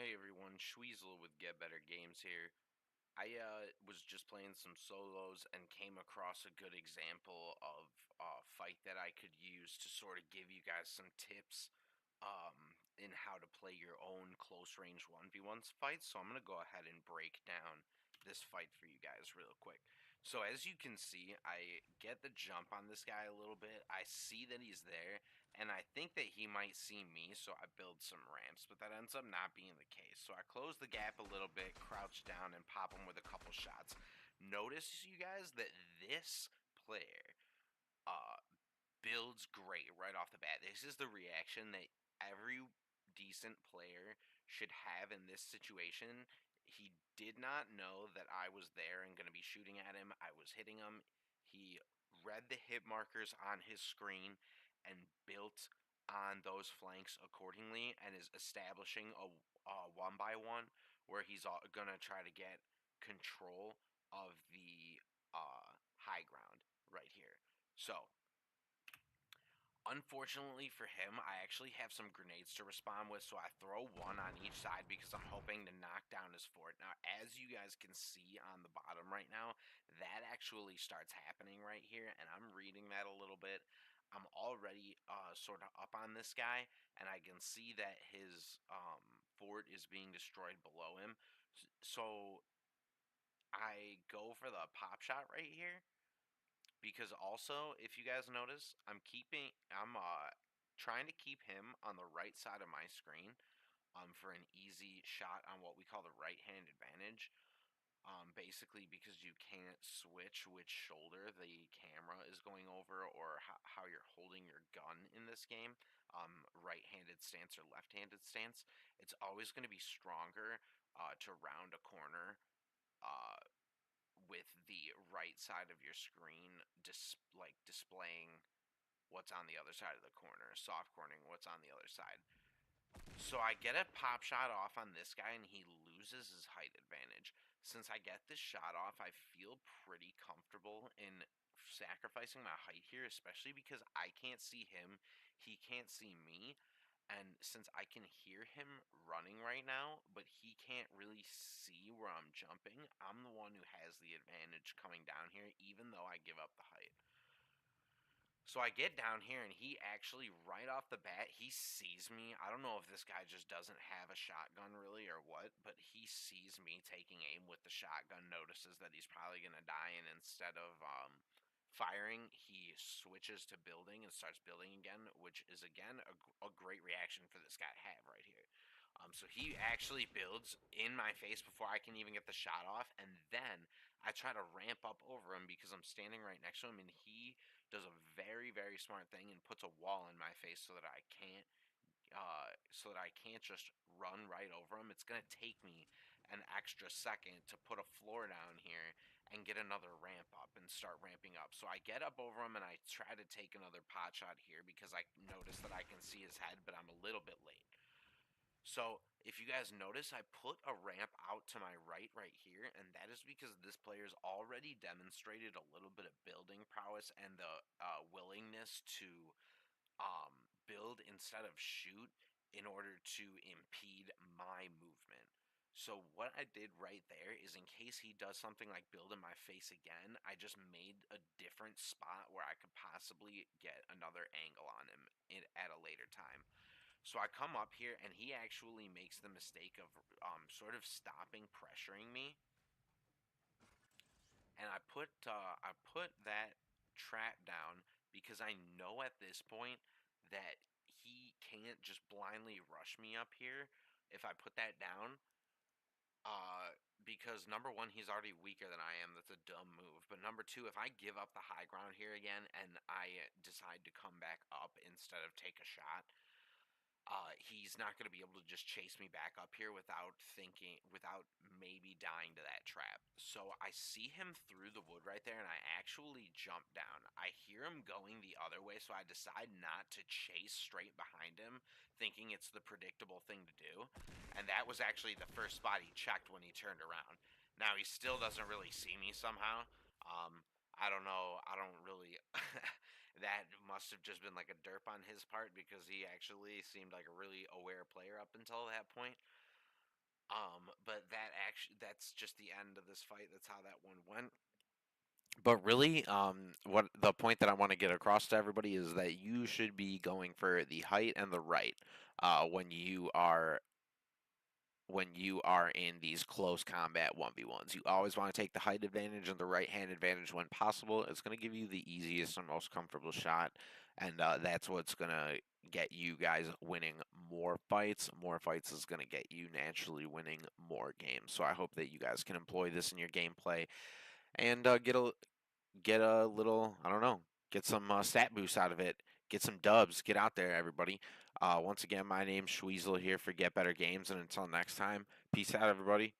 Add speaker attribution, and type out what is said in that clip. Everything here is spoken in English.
Speaker 1: Hey everyone, Schweezel with Get Better Games here. I was just playing some solos and came across a good example of a fight that I could use to sort of give you guys some tips in how to play your own close range 1v1 fights. So I'm going to go ahead and break down this fight for you guys real quick. So as you can see, I get the jump on this guy a little bit. I see that he's there, and I think that he might see me, so I build some ramps, but that ends up not being the case. So I close the gap a little bit, crouch down, and pop him with a couple shots. Notice, you guys, that this player uh, builds great right off the bat. This is the reaction that every decent player should have in this situation. He did not know that I was there and going to be shooting at him. I was hitting him. He read the hit markers on his screen and built on those flanks accordingly and is establishing a one by one where he's going to try to get control of the high ground right here. So unfortunately for him, I actually have some grenades to respond with, so I throw one on each side because I'm hoping to knock down his fort. Now, as you guys can see on the bottom right now, that actually starts happening right here, and I'm reading that a little bit. I'm already sort of up on this guy, and I can see that his fort is being destroyed below him. So I go for the pop shot right here because also, if you guys notice, I'm trying to keep him on the right side of my screen for an easy shot on what we call the right hand advantage. Basically because you can't switch which shoulder the camera is going over or how you're holding your gun in this game, right-handed stance or left-handed stance. It's always going to be stronger to round a corner uh, with the right side of your screen displaying what's on the other side of the corner, soft cornering what's on the other side. So I get a pop shot off on this guy and he loses his height advantage. Since I get this shot off, I feel pretty comfortable in sacrificing my height here, especially because I can't see him, he can't see me. And since I can hear him running right now, but he can't really see where I'm jumping, I'm the one who has the advantage coming down here, even though I give up the height. So I get down here and he actually, right off the bat, he sees me. I don't know if this guy just doesn't have a shotgun really or what, but he sees me taking aim with the shotgun, notices that he's probably going to die, and instead of firing, he switches to building and starts building again, which is, again, a great reaction for this guy to have right here. So he actually builds in my face before I can even get the shot off, and then I try to ramp up over him because I'm standing right next to him, and he does a very, very smart thing and puts a wall in my face so that I can't just run right over him. It's gonna take me an extra second to put a floor down here and get another ramp up and start ramping up. So I get up over him and I try to take another pot shot here because I notice that I can see his head, but I'm a little bit late. So if you guys notice, I put a ramp out to my right here, and that is because this player's already demonstrated a little bit of building prowess and the willingness to build instead of shoot in order to impede my movement. So what I did right there is, in case he does something like build in my face again, I just made a different spot where I could possibly get another angle on him at a later time. So I come up here and he actually makes the mistake of sort of stopping pressuring me, and I put that trap down because I know at this point that he can't just blindly rush me up here if I put that down. Uh, because number one, he's already weaker than I am. That's a dumb move. But number two, if I give up the high ground here again and I decide to come back up instead of take a shot, he's not going to be able to just chase me back up here without maybe dying to that trap. So I see him through the wood right there, and I actually jump down. I hear him going the other way, so I decide not to chase straight behind him, thinking it's the predictable thing to do. And that was actually the first spot he checked when he turned around. Now, he still doesn't really see me somehow. I don't know. I don't really. That must have just been like a derp on his part because he actually seemed like a really aware player up until that point. But that's just the end of this fight. That's how that one went. But really, what the point that I want to get across to everybody is that you should be going for the height and the right when you are in these close combat 1v1s. You always want to take the height advantage and the right hand advantage when possible. It's going to give you the easiest and most comfortable shot, and that's what's going to get you guys winning more fights. More fights is going to get you naturally winning more games. So I hope that you guys can employ this in your gameplay and get a little, I don't know, get some stat boost out of it. Get some dubs. Get out there, everybody. Once again, my name's Schweezel here for Get Better Games, and until next time, peace out, everybody.